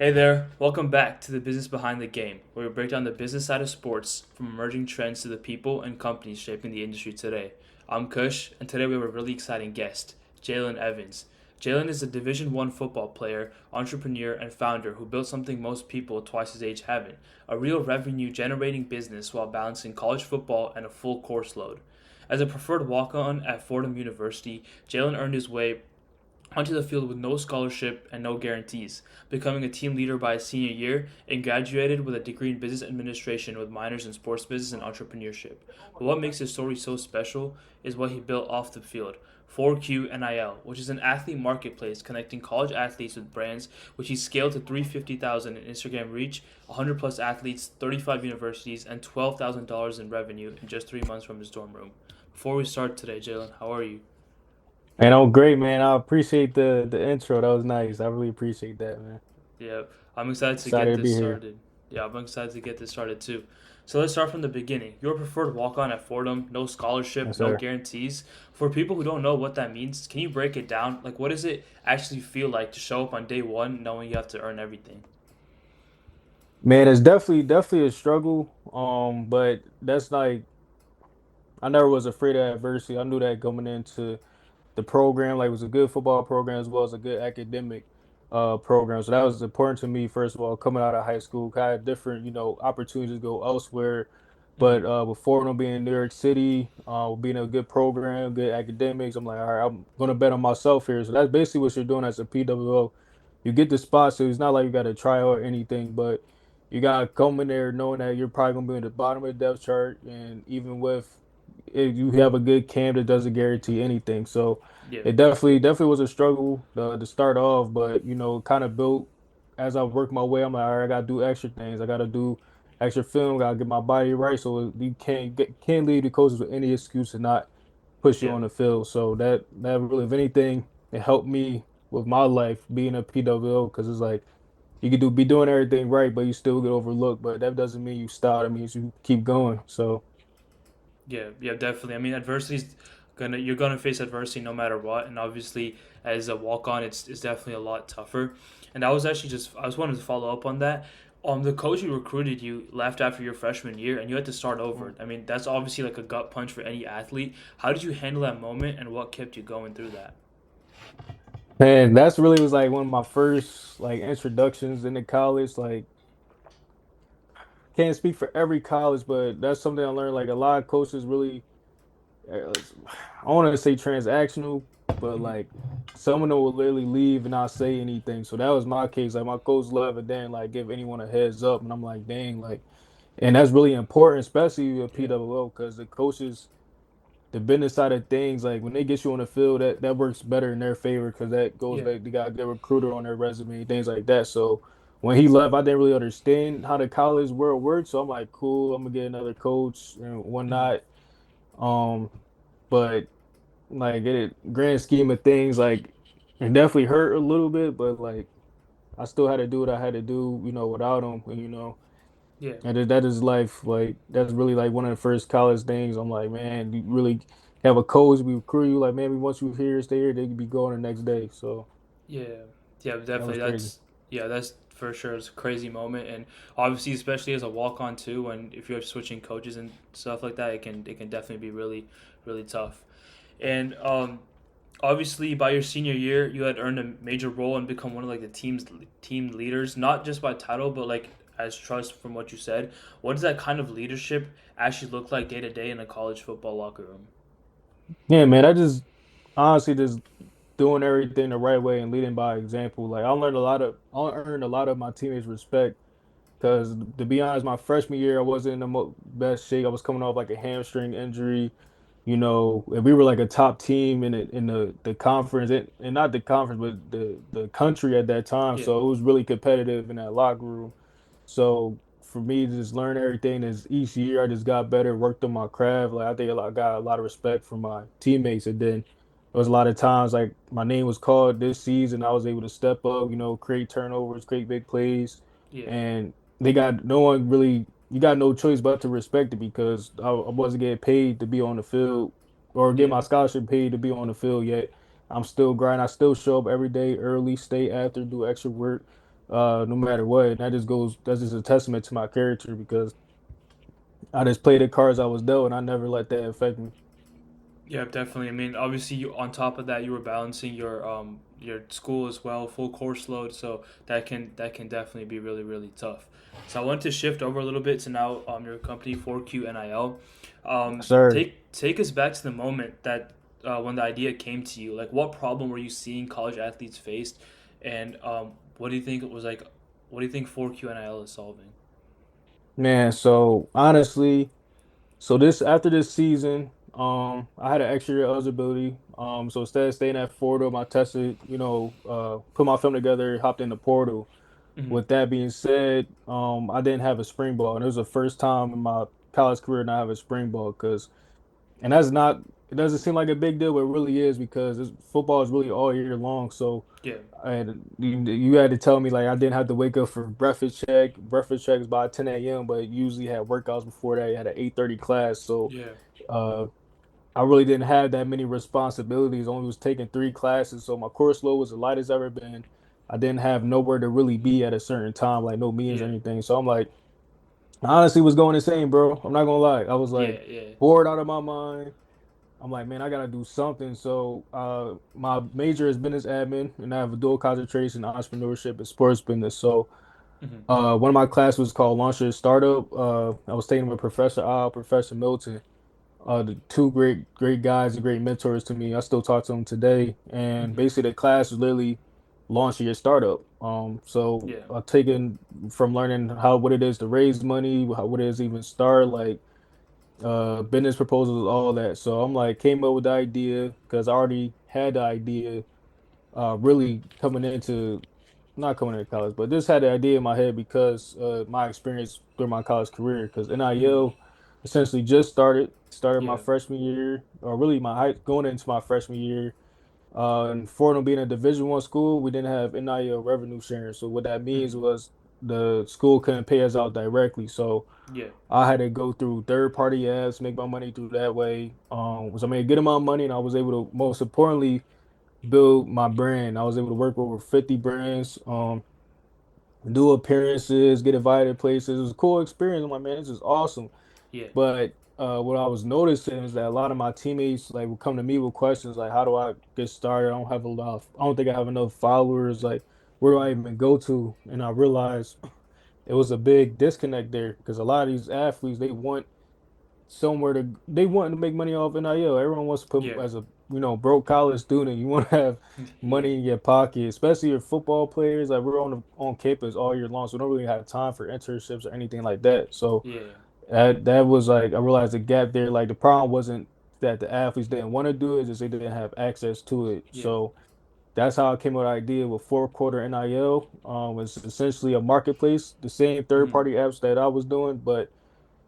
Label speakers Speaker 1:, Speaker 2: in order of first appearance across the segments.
Speaker 1: Hey there, welcome back to the Business Behind the Game, where we break down the business side of sports from emerging trends to the people and companies shaping the industry today. I'm Kush, and today we have a really exciting guest, Jayln Evans. Jayln is a Division One football player, entrepreneur, and founder who built something most people twice his age haven't: a real revenue-generating business while balancing college football and a full course load. As a preferred walk-on at Fordham University, Jayln earned his way onto the field with no scholarship and no guarantees, becoming a team leader by his senior year, and graduated with a degree in business administration with minors in sports business and entrepreneurship. But what makes his story so special is what he built off the field. 4Q NIL, which is an athlete marketplace connecting college athletes with brands, which he scaled to 350,000 in Instagram reach, 100 plus athletes, 35 universities, and $12,000 in revenue in just 3 months from his dorm room. Before we start today, Jayln, how are you?
Speaker 2: And I'm great, man. I appreciate the intro. That was nice. I really appreciate that, man.
Speaker 1: Yeah, I'm excited to
Speaker 2: Excited
Speaker 1: get
Speaker 2: to
Speaker 1: this
Speaker 2: be here.
Speaker 1: started. Yeah, I'm excited to get this started too. So let's start from the beginning. You're a preferred walk on at Fordham, no scholarship,
Speaker 2: Yes,
Speaker 1: no
Speaker 2: sir.
Speaker 1: guarantees. For people who don't know what that means, can you break it down? Like, what does it actually feel like to show up on day one knowing you have to earn everything?
Speaker 2: Man, it's definitely a struggle. But that's like I never was afraid of adversity. I knew that coming into the program, like it was a good football program as well as a good academic program. So that was important to me, first of all, coming out of high school, kind of different, opportunities to go elsewhere.
Speaker 1: Mm-hmm.
Speaker 2: But with Fordham being in New York City, being a good program, good academics, I'm like, all right, I'm gonna bet on myself here. So that's basically what you're doing as a PWO. You get the spot, so it's not like you got to try out or anything, but you gotta come in there knowing that you're probably gonna be in the bottom of the depth chart, and even with if you have a good camp that doesn't guarantee anything. So
Speaker 1: Yeah,
Speaker 2: it definitely was a struggle to start off, but kind of built as I worked my way. I'm like, all right, I gotta do extra things. I gotta do extra film. Gotta get my body right. So you can't leave the coaches with any excuse to not push you
Speaker 1: yeah,
Speaker 2: on the field. So that really, if anything, it helped me with my life being a PWO because it's like you could be doing everything right, but you still get overlooked. But that doesn't mean you stop. It means you keep going. So
Speaker 1: yeah, definitely. I mean, adversity's gonna you're gonna face adversity no matter what, and obviously as a walk on, it's definitely a lot tougher. And I was actually just I just wanted to follow up on that. The coach who recruited you left after your freshman year, and you had to start over. I mean, that's obviously like a gut punch for any athlete. How did you handle that moment, and what kept you going through that?
Speaker 2: man, that's really was like one of my first like introductions into college. Like, can't speak for every college, but that's something I learned. Like, a lot of coaches really, I want to say transactional, but
Speaker 1: Mm-hmm.
Speaker 2: like some of them will literally leave and not say anything. So that was my case. Like, my coach left and then like give anyone a heads up, and I'm like, dang, like, and that's really important, especially with
Speaker 1: Yeah,
Speaker 2: PWO, because the coaches the business side of things, like when they get you on the field, that works better in their favor because that goes
Speaker 1: yeah,
Speaker 2: back. They got a good recruiter on their resume, things like that. So when he left, I didn't really understand how the college world works. So I'm like, cool, I'm gonna get another coach and
Speaker 1: mm-hmm.
Speaker 2: whatnot. Um, but like grand scheme of things, like it definitely hurt a little bit, but like I still had to do what I had to do, without him,
Speaker 1: Yeah.
Speaker 2: and that is life. Like that's really like one of the first college things. I'm like, man, you really have a coach, we recruit you. Like, man, we want you here, stay here. They could be going the next day. So
Speaker 1: Yeah, yeah,
Speaker 2: that
Speaker 1: definitely.
Speaker 2: was crazy.
Speaker 1: That's for sure. It's a crazy moment, and obviously, especially as a walk on too, and if you're switching coaches and stuff like that, it can definitely be really really tough. And obviously, by your senior year, you had earned a major role and become one of like the team leaders, not just by title, but like as trust from what you said. What does that kind of leadership actually look like day to day in a college football locker room?
Speaker 2: Yeah, man. I just honestly just doing everything the right way and leading by example. Like I earned a lot of my teammates' respect. Because to be honest, my freshman year, I wasn't in the best shape. I was coming off like a hamstring injury, and we were like a top team in the conference, and not the conference, but the country at that time.
Speaker 1: Yeah,
Speaker 2: So it was really competitive in that locker room. So for me to just learn everything is each year I just got better, worked on my craft. Like I think got a lot of respect from my teammates, and then there was a lot of times like my name was called this season, I was able to step up, create turnovers, create big plays,
Speaker 1: yeah,
Speaker 2: and they got no one really. You got no choice but to respect it because I wasn't getting paid to be on the field or get
Speaker 1: yeah,
Speaker 2: my scholarship paid to be on the field yet. I'm still grinding. I still show up every day early, stay after, do extra work. no matter what. And that's just a testament to my character because I just played the cards I was dealt and I never let that affect me.
Speaker 1: Yeah, definitely. I mean, obviously, you on top of that, you were balancing your school as well, full course load. So that can definitely be really really tough. So I want to shift over a little bit to now your company 4Q NIL.
Speaker 2: Yes, sir.
Speaker 1: Take us back to the moment that when the idea came to you. Like, what problem were you seeing college athletes faced, and what do you think it was like? What do you think 4Q NIL is solving?
Speaker 2: Man, so honestly, so this after this season, I had an extra year eligibility. So instead of staying at Fordham, I tested, put my film together, hopped in the portal.
Speaker 1: Hmm.
Speaker 2: With that being said, I didn't have a spring ball, and it was the first time in my college career not have a spring ball because, and that's not, it doesn't seem like a big deal, but it really is because football is really all year long. So,
Speaker 1: Yeah,
Speaker 2: and you had to tell me like I didn't have to wake up for breakfast checks by 10 a.m., but usually had workouts before that. You had an 8:30 class, so
Speaker 1: yeah,
Speaker 2: uh, I really didn't have that many responsibilities. Only was taking 3 classes, so my course load was the lightest ever been. I didn't have nowhere to really be at a certain time, like no meetings or
Speaker 1: yeah,
Speaker 2: anything. So I'm like, I honestly was going insane, bro. I'm not gonna lie. I was
Speaker 1: yeah,
Speaker 2: like
Speaker 1: yeah.
Speaker 2: bored out of my mind. I'm like, man, I gotta do something. So my major is business admin, and I have a dual concentration in entrepreneurship and sports business. So
Speaker 1: Hmm.
Speaker 2: one of my classes was called Launch Your Startup. I was taking with Professor Al, Professor Milton, the two great guys and great mentors to me. I still talk to them today. And
Speaker 1: Hmm.
Speaker 2: basically the class is literally launching your startup. So
Speaker 1: Yeah.
Speaker 2: I've taken from learning what it is to raise money, what it is to even start, like business proposals, all that. So I'm like came up with the idea because I already had the idea really coming into not coming into college, but just had the idea in my head because my experience through my college career. Because
Speaker 1: Hmm.
Speaker 2: NIL essentially just started my
Speaker 1: Yeah.
Speaker 2: freshman year, or really going into my freshman year. And Fordham being a Division I school, we didn't have NIL revenue sharing. So what that means
Speaker 1: Hmm.
Speaker 2: was the school couldn't pay us out directly. So
Speaker 1: Yeah.
Speaker 2: I had to go through third party apps, make my money through that way. Was I made a good amount of money, and I was able to most importantly build my brand. I was able to work with over 50 brands, do appearances, get invited to places. It was a cool experience. I'm like, man, this is awesome.
Speaker 1: Yeah.
Speaker 2: But what I was noticing is that a lot of my teammates like would come to me with questions like, how do I get started? I don't think I have enough followers. Like, where do I even go to? And I realized it was a big disconnect there because a lot of these athletes they want to make money off NIL. Everyone wants to put
Speaker 1: Yeah.
Speaker 2: as a broke college student, you want to have
Speaker 1: Yeah.
Speaker 2: money in your pocket, especially your football players. Like we're on campus all year long, so we don't really have time for internships or anything like that. So
Speaker 1: Yeah.
Speaker 2: that was like I realized the gap there. Like the problem wasn't that the athletes didn't want to do it, it's just they didn't have access to it.
Speaker 1: Yeah.
Speaker 2: So that's how I came up with the idea with fourth quarter NIL. It's essentially a marketplace, the same third
Speaker 1: Hmm.
Speaker 2: party apps that I was doing, but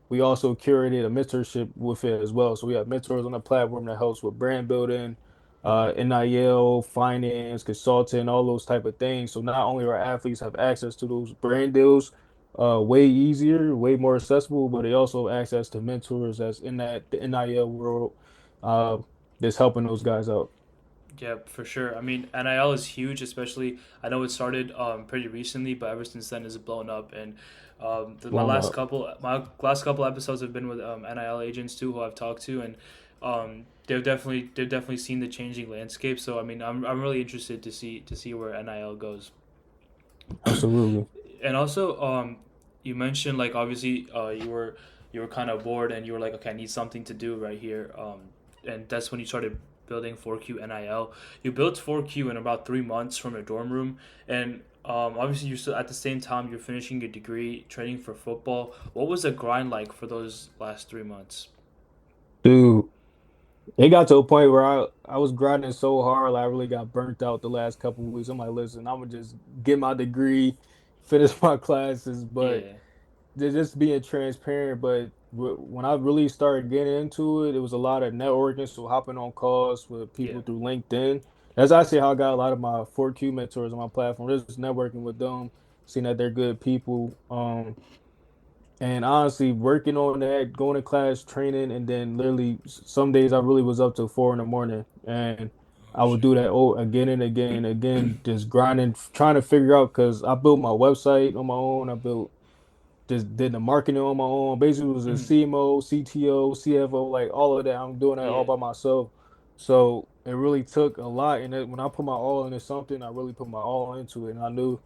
Speaker 2: we also curated a mentorship with it as well. So we have mentors on the platform that helps with brand building,
Speaker 1: Hmm.
Speaker 2: NIL, finance, consulting, all those type of things. So not only are athletes have access to those brand deals, way easier, way more accessible, but they also have access to mentors that's in the NIL world, uh, that's helping those guys out.
Speaker 1: Yeah, for sure. I mean, NIL is huge, especially I know it started pretty recently, but ever since then it's blown up. And
Speaker 2: Blown up.
Speaker 1: my last couple episodes have been with NIL agents too, who I've talked to, and they've definitely seen the changing landscape. So I mean, I'm really interested to see where NIL goes.
Speaker 2: Absolutely.
Speaker 1: And also, you mentioned like obviously you were kind of bored and you were like, okay, I need something to do right here. And that's when you started building 4Q NIL. You built 4Q in about 3 months from a dorm room, and obviously you're still at the same time you're finishing your degree, training for football. What was the grind like for those last 3 months?
Speaker 2: Dude, it got to a point where I was grinding so hard, like I really got burnt out the last couple of weeks. I'm like, listen, I'm gonna just get my degree, finish my classes, but
Speaker 1: Yeah,
Speaker 2: just being transparent. But when I really started getting into it, it was a lot of networking, so hopping on calls with
Speaker 1: yeah,
Speaker 2: people through LinkedIn. That's actually how I got a lot of my 4Q mentors on my platform. Just networking with them, seeing that they're good people. And honestly, working on that, going to class, training, and then literally some days I really was up till 4 in the morning. And I would
Speaker 1: Sure.
Speaker 2: do that again and again and again, just grinding, trying to figure out because I built my website on my own. I built just did the marketing on my own. Basically, it was a
Speaker 1: Mhm.
Speaker 2: CMO, CTO, CFO, like all of that. I'm doing that all
Speaker 1: Yeah.
Speaker 2: by myself. So it really took a lot. And when I put my all into something, I really put my all into it. And I knew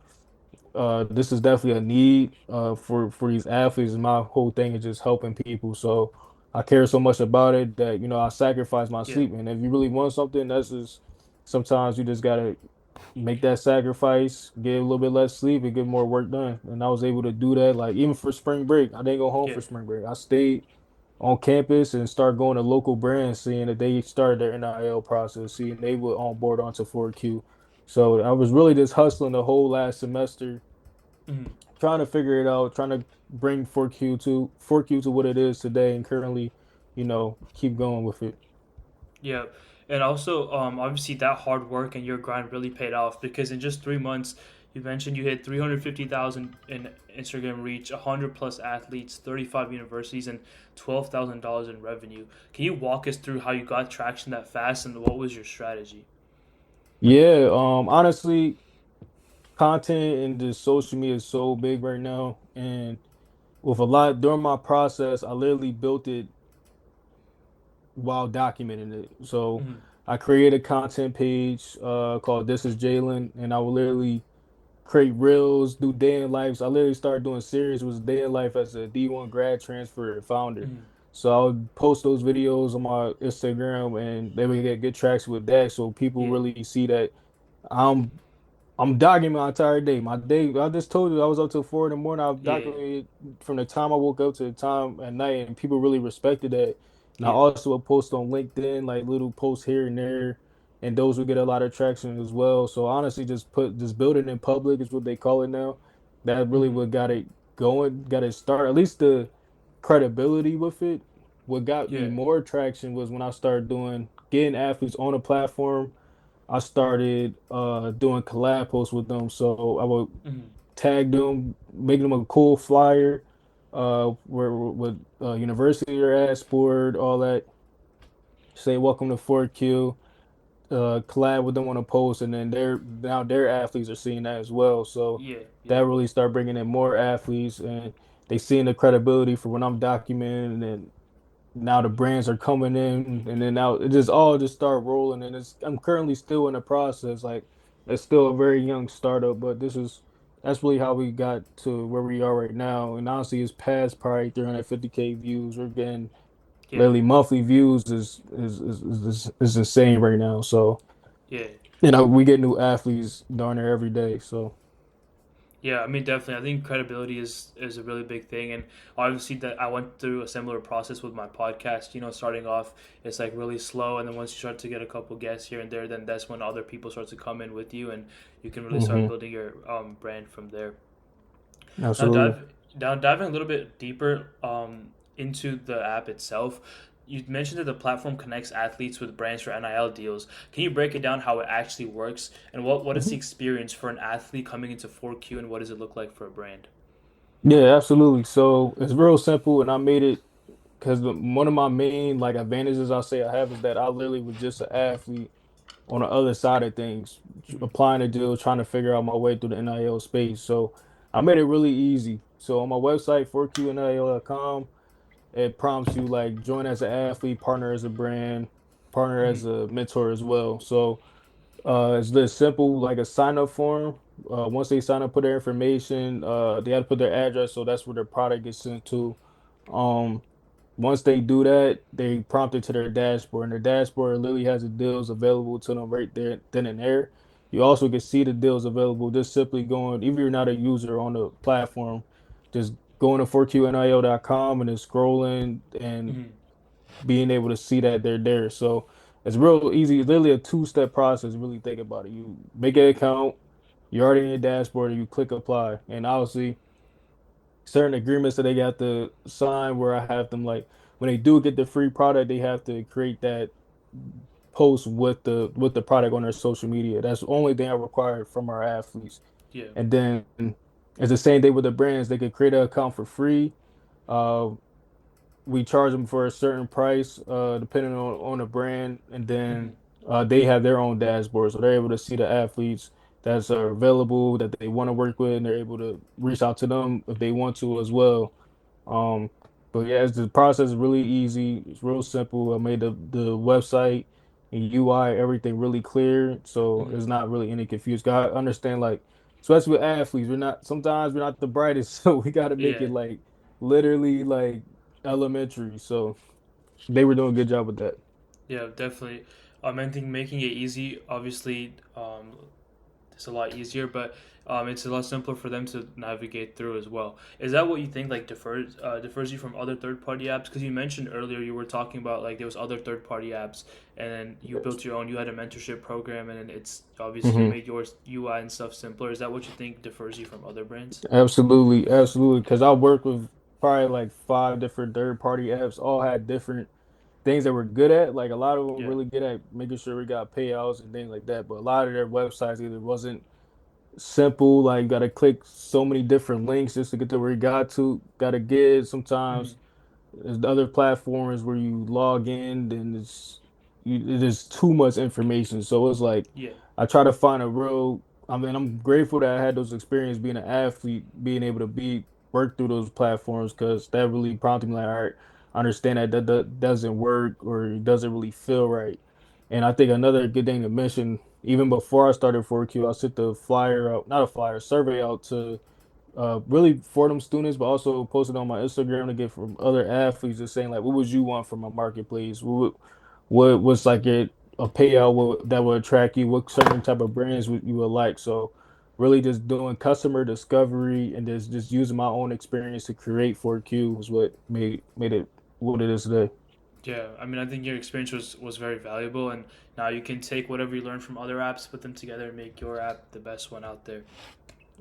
Speaker 2: this is definitely a need for these athletes. And my whole thing is just helping people. So I care so much about it that I sacrifice my
Speaker 1: Yeah.
Speaker 2: sleep. And if you really want something, that's just sometimes you just gotta make that sacrifice, get a little bit less sleep, and get more work done. And I was able to do that. Like even for spring break, I didn't go home
Speaker 1: Yeah.
Speaker 2: for spring break. I stayed on campus and start going to local brands, seeing that they started their NIL process, seeing they were on board onto 4Q. So I was really just hustling the whole last semester,
Speaker 1: Mhm.
Speaker 2: trying to figure it out, trying to bring 4Q to what it is today, and currently, keep going with it.
Speaker 1: Yeah, and also, obviously, that hard work and your grind really paid off because in just 3 months, you mentioned you hit 350,000 in Instagram reach, 100 plus athletes, 35 universities, and $12,000 in revenue. Can you walk us through how you got traction that fast and what was your strategy?
Speaker 2: Yeah, honestly, content and just social media is so big right now, and with a lot during my process, I literally built it while documenting it. So
Speaker 1: Mm-hmm.
Speaker 2: I created a content page called This is Jayln, and I will literally create reels, do day in lives. I literally started doing series was day in life as a D1 grad transfer founder.
Speaker 1: Mm-hmm.
Speaker 2: So I would post those videos on my Instagram, and they would get good traction with that. So people
Speaker 1: Yeah,
Speaker 2: really see that I'm I'm documenting my entire day. My day, I just told you I was up till 4 in the morning. I've
Speaker 1: yeah,
Speaker 2: documented from the time I woke up to the time at night, and people really respected that. And I
Speaker 1: yeah,
Speaker 2: also would post on LinkedIn, like little posts here and there, and those would get a lot of traction as well. So honestly, just building in public is what they call it now. That really
Speaker 1: mm-hmm.
Speaker 2: what got it going, got it started. At least the credibility with it. What got me
Speaker 1: Yeah,
Speaker 2: more traction was when I started getting athletes on a platform. I started doing collab posts with them. So I would
Speaker 1: mm-hmm.
Speaker 2: tag them, make them a cool flyer, where with university they're at, sport, all that. Say welcome to 4Q, collab with them on a post, and then their athletes are seeing that as well. So
Speaker 1: Yeah, yeah,
Speaker 2: that really start bringing in more athletes, and they seeing the credibility for when I'm documenting, and now the brands are coming in, and then now it just all just start rolling, and I'm currently still in the process. Like it's still a very young startup, but that's really how we got to where we are right now. And honestly, it's past probably 350K views. We're getting
Speaker 1: yeah,
Speaker 2: lately monthly views is insane right now. So
Speaker 1: yeah.
Speaker 2: we get new athletes darn near every day. So
Speaker 1: Yeah, I mean, definitely. I think credibility is a really big thing, and obviously that I went through a similar process with my podcast. Starting off, it's like really slow, and then once you start to get a couple guests here and there, then that's when other people start to come in with you, and you can really start
Speaker 2: hmm
Speaker 1: building your brand from there. Now,
Speaker 2: absolutely.
Speaker 1: diving a little bit deeper into the app itself. You mentioned that the platform connects athletes with brands for NIL deals. Can you break it down how it actually works and what is the
Speaker 2: Mhm.
Speaker 1: experience for an athlete coming into 4Q and what does it look like for a brand?
Speaker 2: Yeah, absolutely. So it's real simple, and I made it because one of my main like advantages I say I have is that I literally was just an athlete on the other side of things,
Speaker 1: Mm-hmm.
Speaker 2: applying to deals, trying to figure out my way through the NIL space. So I made it really easy. So on my website, 4qnil.com, it prompts you like join as an athlete, partner as a brand, partner
Speaker 1: Mm-hmm.
Speaker 2: as a mentor as well. So it's this simple, like a sign up form. Once they sign up, put their information, they have to put their address, so that's where their product gets sent to. Um, Once they do that, they prompt it to their dashboard, and their dashboard literally has the deals available to them right there, then and there. You also can see the deals available just simply going, even if you're not a user on the platform, just going to 4qnil.com and then scrolling and
Speaker 1: Mm-hmm.
Speaker 2: being able to see that they're there. So it's real easy. It's literally a two-step process. Really think about it. You make an account, you're already in your dashboard, and you click apply. And obviously, certain agreements that they got to sign where I have them like when they do get the free product, they have to create that post with the product on their social media. That's the only thing I require from our athletes.
Speaker 1: Yeah.
Speaker 2: And then it's the same thing with the brands. They could create an account for free. Uh, we charge them for a certain price, depending on the brand, and then
Speaker 1: Mm-hmm.
Speaker 2: they have their own dashboard, so they're able to see the athletes that's are available that they want to work with, and they're able to reach out to them if they want to as well. Um, but yeah, the process is really easy. It's real simple. I made the website and UI everything really clear, so
Speaker 1: Hmm.
Speaker 2: it's not really any confused. Got understand like, especially with athletes, we're not sometimes we're not the brightest, so we got to make
Speaker 1: Yeah,
Speaker 2: it like literally like elementary. So they were doing a good job with that.
Speaker 1: yeah, definitely. I think making it easy, obviously, it's a lot easier, but it's a lot simpler for them to navigate through as well. Is that what you think like differs you from other third party apps? Because you mentioned earlier you were talking about like there was other third party apps, and then you built your own. You had a mentorship program, and then it's obviously you
Speaker 2: Hmm.
Speaker 1: made your UI and stuff simpler. Is that what you think differs you from other brands?
Speaker 2: Absolutely, absolutely. Because I worked with probably like five different third-party apps, all had different things that we're good at. Like a lot of them were
Speaker 1: Yeah.
Speaker 2: really good at making sure we got payouts and things like that. But a lot of their websites either wasn't simple, like you gotta click so many different links just to get to where you gotta get.
Speaker 1: Hmm.
Speaker 2: Sometimes there's the other platforms where you log in and it is too much information. So it's like
Speaker 1: Yeah.
Speaker 2: I try to find a real. I mean, I'm grateful that I had those experience being an athlete, being able to be work through those platforms because that really prompted me like, all right, I understand that doesn't work or it doesn't really feel right. And I think another good thing to mention, even before I started 4Q, I sent the flyer out, not a flyer, survey out to really for them students, but also posted on my Instagram to get from other athletes just saying like, what would you want from a marketplace? What was like a payout that would attract you? What certain type of brands would you would like? So really just doing customer discovery and just using my own experience to create 4Q was what made it what it is today.
Speaker 1: Yeah, I think your experience was very valuable, and now you can take whatever you learned from other apps, put them together, and make your app the best one out there.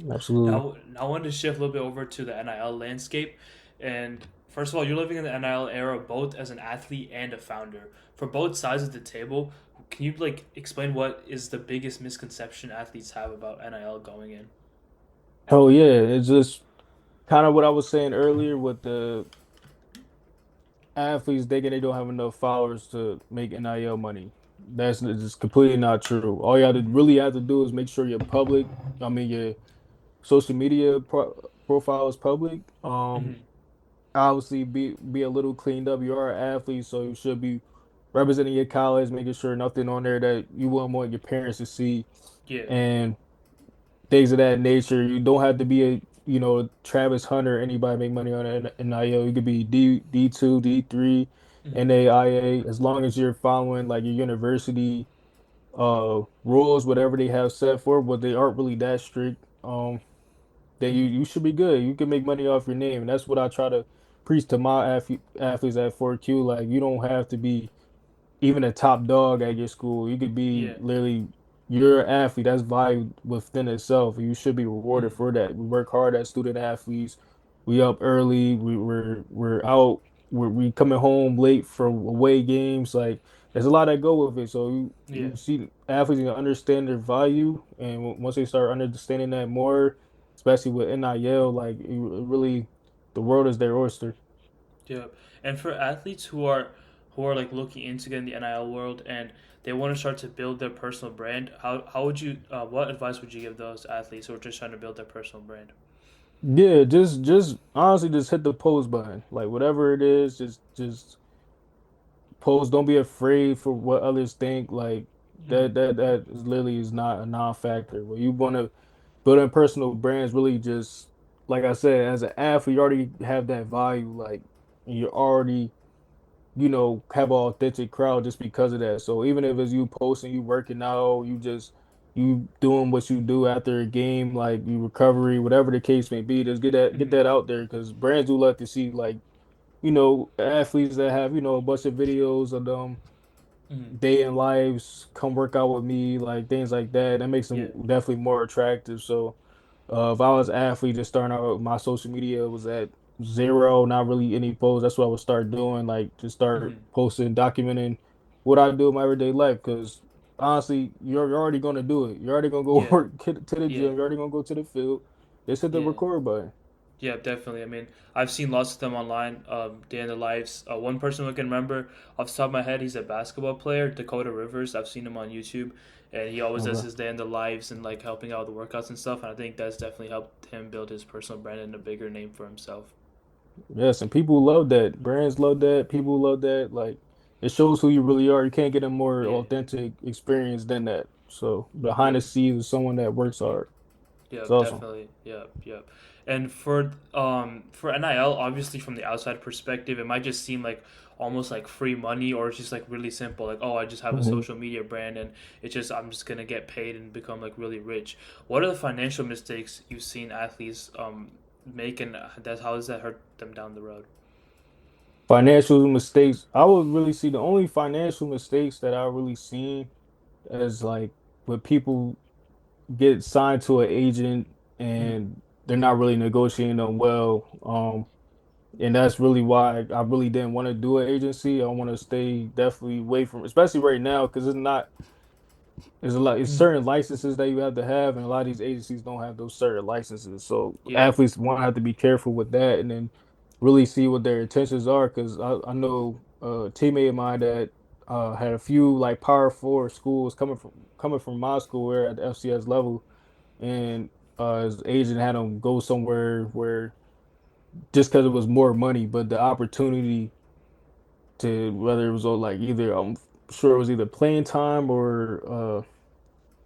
Speaker 2: Absolutely.
Speaker 1: Now I wanted to shift a little bit over to the NIL landscape. And first of all, you're living in the NIL era both as an athlete and a founder. For both sides of the table, can you like explain what is the biggest misconception athletes have about NIL going in?
Speaker 2: Hell yeah. It's just kind of what I was saying earlier with the athletes thinking they don't have enough followers to make NIL money. That's just completely not true. All you have to
Speaker 1: Mm-hmm.
Speaker 2: really have to do is make sure your public, I mean your social media profile is public.
Speaker 1: Mm-hmm.
Speaker 2: Obviously be a little cleaned up. You are an athlete, so you should be representing your college, making sure nothing on there that you wouldn't want your parents to see.
Speaker 1: Yeah.
Speaker 2: And things of that nature. You don't have to be a Travis Hunter, anybody make money on NIL. You could be D2, D3,
Speaker 1: Mm-hmm.
Speaker 2: NAIA, as long as you're following like your university rules, whatever they have set for, but they aren't really that strict. Then
Speaker 1: Mm-hmm.
Speaker 2: you should be good. You can make money off your name. And that's what I try to preach to my athletes at 4Q. Like you don't have to be even a top dog at your school. You could be
Speaker 1: Yeah.
Speaker 2: literally you're an athlete. That's value within itself. You should be rewarded
Speaker 1: Mm-hmm.
Speaker 2: for that. We work hard as student athletes. We up early. We're out. We coming home late from away games. Like there's a lot that go with it. So
Speaker 1: Yeah.
Speaker 2: you see athletes need to understand their value, and once they start understanding that more, especially with NIL, like it really, the world is their oyster.
Speaker 1: Yeah. And for athletes who are like looking into getting the NIL world and they want to start to build their personal brand, how would you what advice would you give those athletes who are just trying to build their personal brand?
Speaker 2: Yeah, just honestly just hit the post button. Like whatever it is, just post. Don't be afraid for what others think. Like
Speaker 1: Mm-hmm.
Speaker 2: that is literally is not a non-factor. When you want to build a personal brands, really just like I said, as an athlete, you already have that value, like and you're already, have an authentic crowd just because of that. So even if it's you posting, you working out, you doing what you do after a game, like you recovery, whatever the case may be, just get
Speaker 1: Mm-hmm.
Speaker 2: that out there because brands do love to see like, athletes that have, a bunch of videos of them
Speaker 1: Mm-hmm.
Speaker 2: day in lives, come work out with me, like things like that. That makes them
Speaker 1: Yeah.
Speaker 2: definitely more attractive. So if I was an athlete just starting out, my social media was at zero, not really any posts. That's what I would start doing, like just start
Speaker 1: Mm-hmm.
Speaker 2: posting, documenting what I do in my everyday life. Because honestly, you're already gonna do it. You're already gonna go
Speaker 1: Yeah.
Speaker 2: work to the
Speaker 1: Yeah.
Speaker 2: gym. You're already gonna go to the field. Just hit the
Speaker 1: Yeah.
Speaker 2: record button.
Speaker 1: Yeah, definitely. I mean, I've seen lots of them online, day in the lives. One person I can remember off the top of my head, he's a basketball player, Dakota Rivers. I've seen him on YouTube, and he always does
Speaker 2: Okay.
Speaker 1: his day in the lives and like helping out with the workouts and stuff. And I think that's definitely helped him build his personal brand and a bigger name for himself.
Speaker 2: Yes, and people love that. Brands love that. People love that. Like it shows who you really are. You can't get a more
Speaker 1: Yeah.
Speaker 2: authentic experience than that. So behind the
Speaker 1: Yep.
Speaker 2: scenes is someone that works hard. It's
Speaker 1: Yep,
Speaker 2: awesome.
Speaker 1: definitely. Yep, yep. And for NIL, obviously from the outside perspective, it might just seem like almost like free money, or it's just like really simple, like, oh, I just have a
Speaker 2: Mhm.
Speaker 1: social media brand and it's just I'm just gonna get paid and become like really rich. What are the financial mistakes you've seen athletes make, and that's how does that hurt them down the road?
Speaker 2: Financial mistakes. I would really see the only financial mistakes that I really seen as like when people get signed to an agent
Speaker 1: Mm,
Speaker 2: and they're not really negotiating them well. And that's really why I really didn't want to do an agency. I want to stay definitely away from, especially right now, because it's not. There's a lot. It's
Speaker 1: mm,
Speaker 2: certain licenses that you have to have, and a lot of these agencies don't have those certain licenses. So
Speaker 1: yeah.
Speaker 2: athletes want to have to be careful with that, and then really see what their intentions are. Because I know a teammate of mine that had a few like Power Four schools coming from my school, where at the FCS level, and his agent had him go somewhere where just because it was more money, but the opportunity to whether it was like either I'm sure it was either playing time or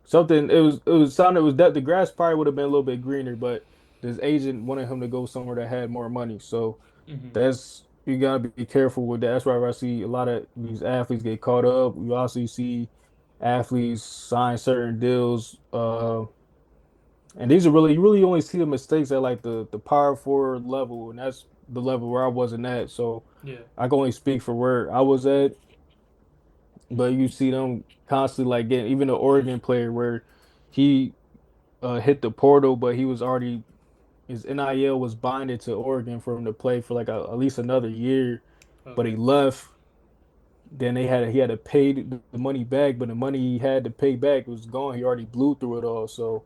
Speaker 2: something. It was sounded it was that the grass probably would have been a little bit greener, but this agent wanted him to go somewhere that had more money. So
Speaker 1: Mm-hmm.
Speaker 2: that's you gotta be careful with that. That's why I see a lot of these athletes get caught up. You also see athletes sign certain deals. And these are really you really only see the mistakes at like the power forward level, and that's the level where I wasn't at. So
Speaker 1: Yeah.
Speaker 2: I can only speak for where I was at, but you see them constantly like getting even the Oregon player where he hit the portal, but he was already his NIL was binded to Oregon for him to play for like at least another year, but he
Speaker 1: Okay.
Speaker 2: left. Then he had to pay the money back, but the money he had to pay back was gone. He already blew through it all, so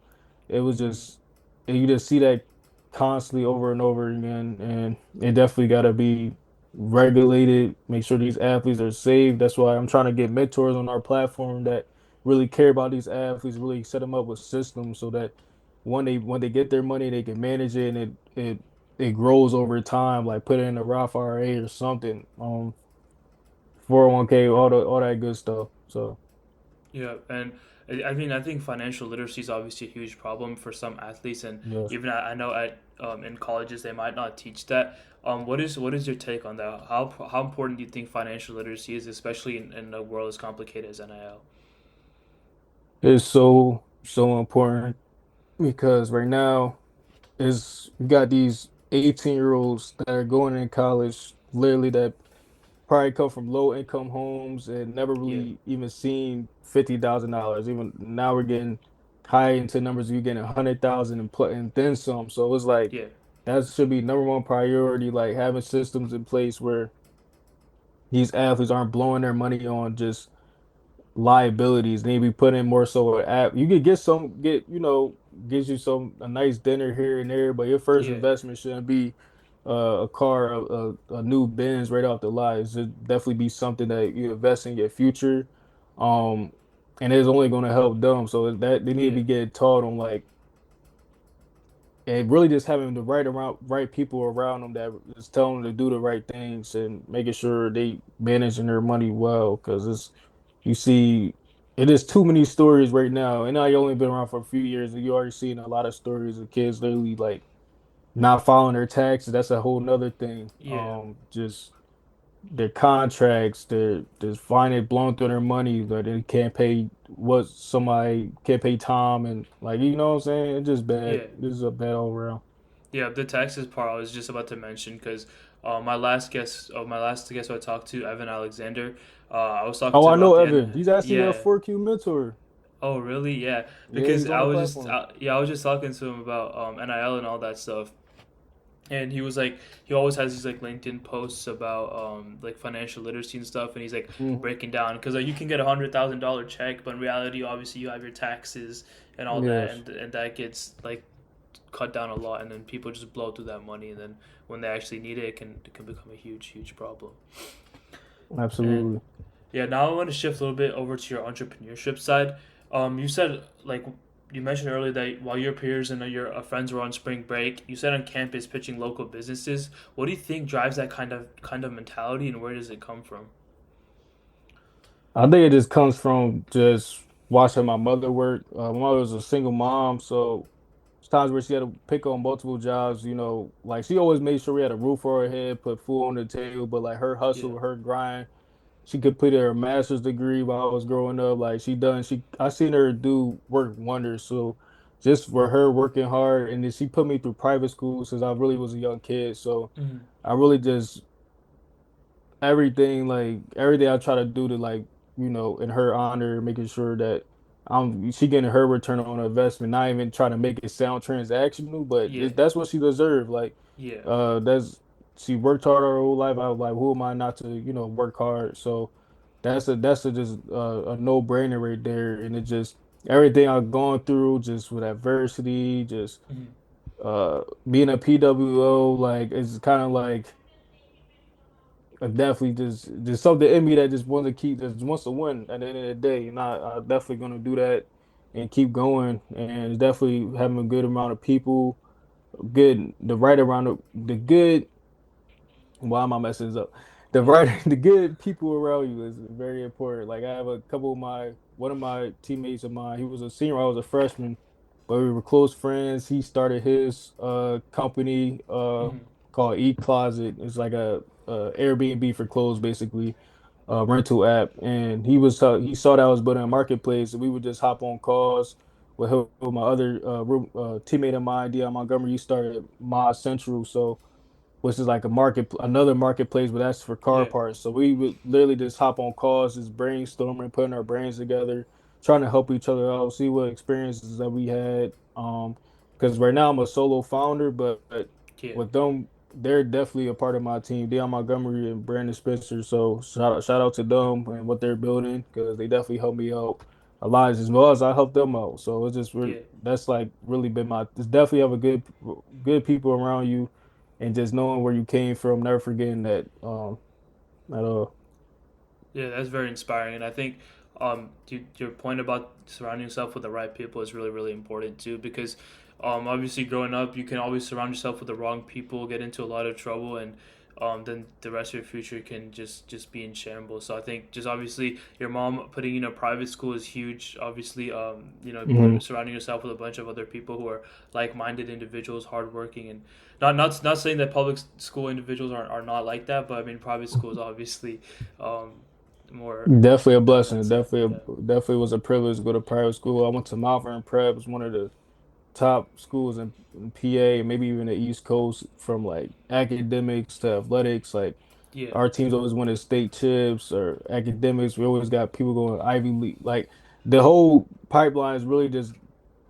Speaker 2: it was
Speaker 1: Mm-hmm.
Speaker 2: just and you just see that constantly over and over again, and it definitely got to be regulated. Make sure these athletes are safe. That's why I'm trying to get mentors on our platform that really care about these athletes, really set them up with systems so that when they get their money, they can manage it and it grows over time. Like put it in a Roth IRA or something. 401k, all that good stuff. So
Speaker 1: Yeah, and I mean, I think financial literacy is obviously a huge problem for some athletes, and
Speaker 2: yes.
Speaker 1: even I know at in colleges they might not teach that. What is your take on that? How important do you think financial literacy is, especially in a world as complicated as NIL?
Speaker 2: It's so important because right now is you got these 18-year-olds that are going in college, literally that probably come from low income homes and never
Speaker 1: Yeah,
Speaker 2: really even seen $50,000. Even now we're getting high into numbers, you're getting 100,000 and then some. So it's like
Speaker 1: yeah,
Speaker 2: that should be number one priority, like having systems in place where these athletes aren't blowing their money on just liabilities. They be put in more so an app. You could get some gives you some a nice dinner here and there, but your first
Speaker 1: yeah,
Speaker 2: investment shouldn't be a car, a new Benz right off the lot. It should definitely be something that you invest in your future. Um, and it's only going to help them. So that they need to
Speaker 1: yeah,
Speaker 2: be getting taught on like and really just having the right people around them that is telling them to do the right things and making sure they managing their money well because it's you see it is too many stories right now and I only been around for a few years and you already seen a lot of stories of kids literally like not following their taxes. That's a whole nother thing.
Speaker 1: yeah,
Speaker 2: Just their contracts, they're just finding blowing through their money that they can't pay what somebody can't pay Tom and like you know what I'm saying? It's just bad.
Speaker 1: yeah.
Speaker 2: This is a bad all around.
Speaker 1: Yeah, the taxes part I was just about to mention because my last guest I talked to, Evan Alexander, I was talking
Speaker 2: Oh,
Speaker 1: to
Speaker 2: I
Speaker 1: about
Speaker 2: know
Speaker 1: the end.
Speaker 2: Evan. He's actually a
Speaker 1: Yeah.
Speaker 2: 4Q mentor.
Speaker 1: Oh, really? Yeah.
Speaker 2: Yeah,
Speaker 1: Because
Speaker 2: he's on
Speaker 1: I
Speaker 2: the
Speaker 1: was just
Speaker 2: platform.
Speaker 1: yeah, I was just talking to him about NIL and all that stuff, and he was like, he always has these like LinkedIn posts about like financial literacy and stuff, and he's like
Speaker 2: Hmm.
Speaker 1: breaking down because like you can get $100,000 check, but in reality, obviously, you have your taxes and all that,
Speaker 2: Yes.
Speaker 1: and that gets like cut down a lot, and then people just blow through that money, and then when they actually need it, it can become a huge problem. And
Speaker 2: Absolutely.
Speaker 1: yeah, now I want to shift a little bit over to your entrepreneurship side. You said like you mentioned earlier that while your peers and your friends were on spring break, you said on campus pitching local businesses. What do you think drives that kind of mentality, and where does it come from?
Speaker 2: I think it just comes from just watching my mother work. My mother was a single mom, so there's times where she had to pick on multiple jobs, like she always made sure we had a roof over our head, put food on the table, but like her
Speaker 1: Yeah.
Speaker 2: hustle, her grind, she completed her master's degree while I was growing up. Like I seen her do work wonders. So just for her working hard, and then she put me through private school since I really was a young kid. So
Speaker 1: Mm-hmm.
Speaker 2: I really just everything I try to do to in her honor, making sure that she getting her return on investment, not even trying to make it sound transactional, but
Speaker 1: Yeah.
Speaker 2: that's what she deserved.
Speaker 1: Yeah.
Speaker 2: That's she worked hard her whole life. I was like, who am I not to, work hard? So that's a just a no-brainer right there. And it just everything I've gone through, just with adversity, just
Speaker 1: Mm-hmm.
Speaker 2: being a PWO, like it's kind of like definitely just something in me that just wants to just wants to win at the end of the day. And I'm definitely gonna do that and keep going. And it's definitely having a good amount of people, good the right around the good. Why am I messing this up? The right, the good people around you is very important. Like I have a couple of one of my teammates of mine. He was a senior, I was a freshman, but we were close friends. He started his company
Speaker 1: Mm-hmm.
Speaker 2: called E Closet. It's like a Airbnb for clothes, basically, rental app. And he saw that I was building a marketplace, and we would just hop on calls with him, with my other teammate of mine, Dion Montgomery. He started My Central, so which is like another marketplace, but that's for car
Speaker 1: Yeah.
Speaker 2: parts. So we would literally just hop on calls, just brainstorming, putting our brains together, trying to help each other out, see what experiences that we had. Because right now I'm a solo founder, but
Speaker 1: Yeah.
Speaker 2: with them, they're definitely a part of my team. Deion Montgomery and Brandon Spencer. So shout out to them and what they're building because they definitely helped me out a lot as well as I helped them out. So it's just
Speaker 1: Yeah.
Speaker 2: that's like really been it's definitely have a good people around you and just knowing where you came from, never forgetting that at all.
Speaker 1: Yeah, that's very inspiring, and I think your point about surrounding yourself with the right people is really important too. Because obviously, growing up, you can always surround yourself with the wrong people, get into a lot of trouble, and then the rest of your future can just be in shambles. So I think just obviously your mom putting you in a private school is huge. Obviously,
Speaker 2: Hmm.
Speaker 1: surrounding yourself with a bunch of other people who are like minded individuals, hardworking, and not saying that public school individuals are not like that, but I mean private schools obviously. Um,
Speaker 2: Definitely a
Speaker 1: more in that
Speaker 2: blessing.
Speaker 1: sense. Yeah.
Speaker 2: Definitely was a privilege to go to private school. I went to Malvern Prep. It's one of the top schools in PA, maybe even the East Coast, from like academics to athletics. Like
Speaker 1: Yeah.
Speaker 2: our teams always win the state chips or academics. We always got people going Ivy League. Like the whole pipeline is really just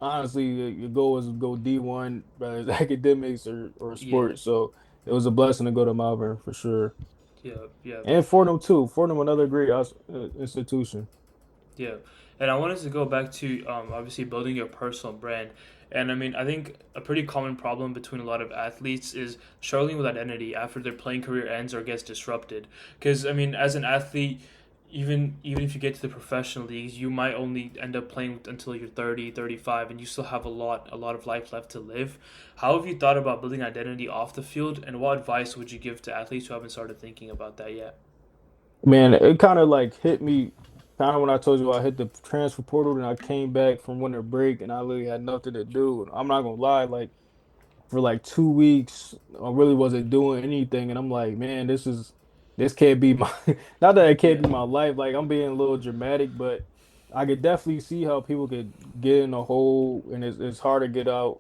Speaker 2: honestly your goal is to go D1, whether it's academics or
Speaker 1: Yeah.
Speaker 2: sports. So it was a blessing to go to Malvern for sure.
Speaker 1: Yeah. Yeah.
Speaker 2: And Fordham too. Fordham, another great institution.
Speaker 1: Yeah. And I wanted to go back to obviously building your personal brand. And I mean, I think a pretty common problem between a lot of athletes is struggling with identity after their playing career ends or gets disrupted. Because I mean, as an athlete, even if you get to the professional leagues, you might only end up playing until you're 30, 35, and you still have a lot of life left to live. How have you thought about building identity off the field, and what advice would you give to athletes who haven't started thinking about that yet?
Speaker 2: Man, it kind of like hit me kind of when I told you I hit the transfer portal and I came back from winter break and I really had nothing to do. And I'm not gonna lie, like for like 2 weeks, I really wasn't doing anything. And I'm like, man, this can't be my not that it can't
Speaker 1: Yeah.
Speaker 2: be my life. Like I'm being a little dramatic, but I could definitely see how people could get in a hole and it's hard to get out.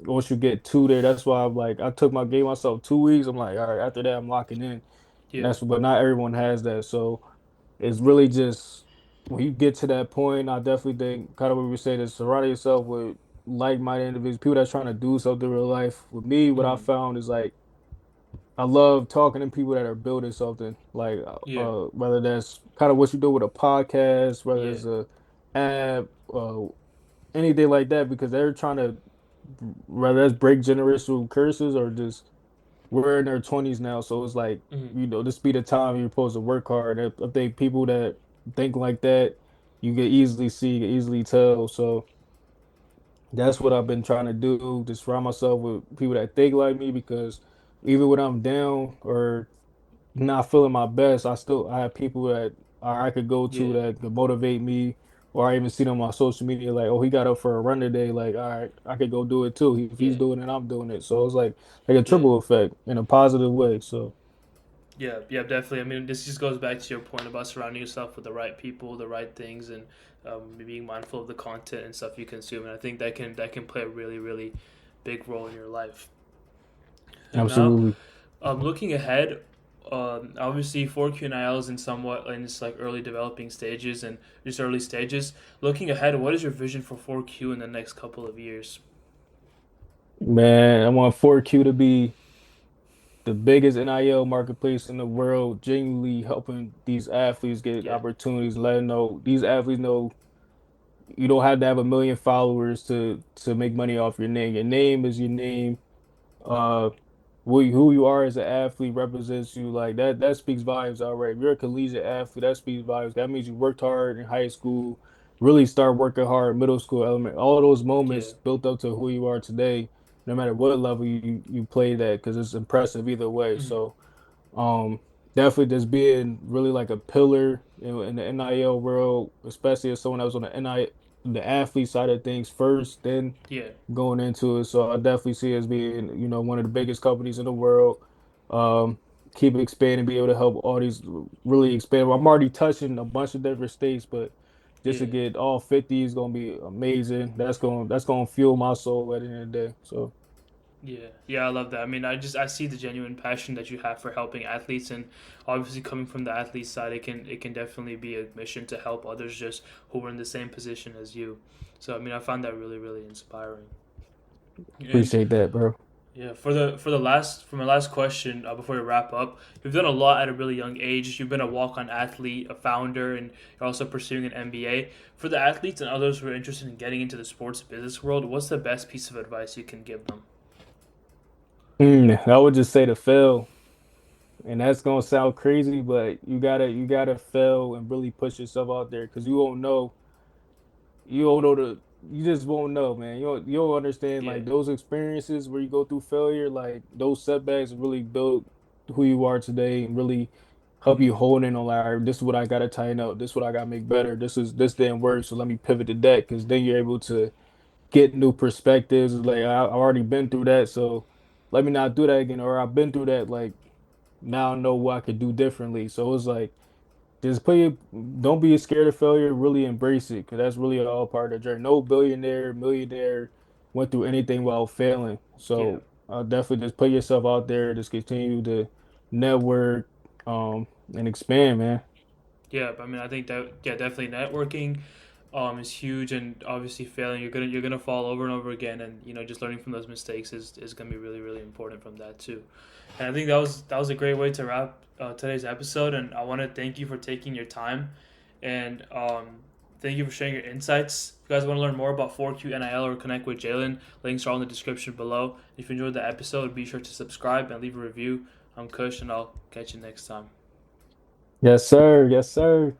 Speaker 2: Once you get two there, that's why I'm like gave myself 2 weeks. I'm like, all right, after that I'm locking in. And
Speaker 1: Yeah.
Speaker 2: but not everyone has that. So it's really just when you get to that point, I definitely think kind of what we say is surround yourself with like-minded individuals, people that's trying to do something in real life. With me, what I
Speaker 1: Mm-hmm.
Speaker 2: found is like I love talking to people that are building something, like
Speaker 1: Yeah.
Speaker 2: whether that's kind of what you do with a podcast, whether
Speaker 1: Yeah.
Speaker 2: it's a app, anything like that, because they're trying to whether that's break generational curses or just we're in their 20s now, so it's like,
Speaker 1: Hmm.
Speaker 2: this be the time you're supposed to work hard. I think people that think like that, you can easily see, you can easily tell. So that's what I've been trying to do, just surround myself with people that think like me because even when I'm down or not feeling my best, I have people that I could go to
Speaker 1: Yeah,
Speaker 2: that could motivate me, or I even see them on social media like, oh, he got up for a run today. Like, all right, I could go do it too. If he's
Speaker 1: yeah,
Speaker 2: doing it, I'm doing it. So it's like a
Speaker 1: yeah.
Speaker 2: triple effect in a positive way. So
Speaker 1: Yeah, yeah, definitely. I mean, this just goes back to your point about surrounding yourself with the right people, the right things, and being mindful of the content and stuff you consume. And I think that can play a really, really big role in your life. And now,
Speaker 2: absolutely,
Speaker 1: looking ahead, obviously 4Q is in somewhat in its like early developing stages and just early stages. Looking ahead, what is your vision for 4Q in the next couple of years?
Speaker 2: man. I want 4Q to be the biggest NIL marketplace in the world, genuinely helping these athletes get
Speaker 1: Yeah,
Speaker 2: opportunities, letting know these athletes know you don't have to have a million followers to make money off your name. Your name is your name. Uh, who you are as an athlete represents you. Like that speaks volumes already. If you're a collegiate athlete, that speaks volumes. That means you worked hard in high school, really start working hard, middle school, element. All of those
Speaker 1: yeah,
Speaker 2: moments built up to who you are today, no matter what level you played at, because it's impressive either way.
Speaker 1: mm-hmm.
Speaker 2: So um, definitely just being really like a pillar in the NIL world, especially as someone that was on the the athlete side of things first, then
Speaker 1: Yeah,
Speaker 2: going into it. So I definitely see it as being, one of the biggest companies in the world. Um, Keep expanding, be able to help all these really expand. I'm already touching a bunch of different states, but just
Speaker 1: yeah.
Speaker 2: to get all 50 is gonna be amazing. That's gonna fuel my soul at the end of the day. So
Speaker 1: Yeah, yeah, I love that. I mean, I see the genuine passion that you have for helping athletes, and obviously coming from the athlete side, it can definitely be a mission to help others just who are in the same position as you. So I mean, I find that really really inspiring. And
Speaker 2: appreciate that, bro.
Speaker 1: yeah, for my last question before we wrap up, you've done a lot at a really young age. You've been a walk on athlete, a founder, and you're also pursuing an MBA. For the athletes and others who are interested in getting into the sports business world, what's the best piece of advice you can give them?
Speaker 2: I would just say to fail. And that's gonna sound crazy, but you gotta fail and really push yourself out there because you just won't know, man. You'll understand
Speaker 1: Yeah.
Speaker 2: like those experiences where you go through failure, like those setbacks really build who you are today and really help
Speaker 1: Mm-hmm.
Speaker 2: you hone in on like, all right, this is what I gotta tighten up, this is what I gotta make better. This didn't work, so let me pivot to that because then you're able to get new perspectives. Like I've already been through that, so let me not do that again. Or I've been through that, like now I know what I could do differently. So it's like just don't be scared of failure. Really embrace it, because that's really all part of the journey. No billionaire, millionaire went through anything while failing.
Speaker 1: Yeah.
Speaker 2: So definitely just put yourself out there. Just continue to network, and expand, man.
Speaker 1: Yeah, I mean, I think that yeah, definitely networking, is huge, and obviously failing, you're gonna fall over and over again, and just learning from those mistakes is gonna be really really important from that too. And I think that was a great way to wrap today's episode, and I want to thank you for taking your time, and thank you for sharing your insights. If you guys want to learn more about 4Q NIL or connect with Jayln, links are all in the description below. If you enjoyed the episode, be sure to subscribe and leave a review. I'm Kush, and I'll catch you next time.
Speaker 2: Yes, sir. Yes, sir.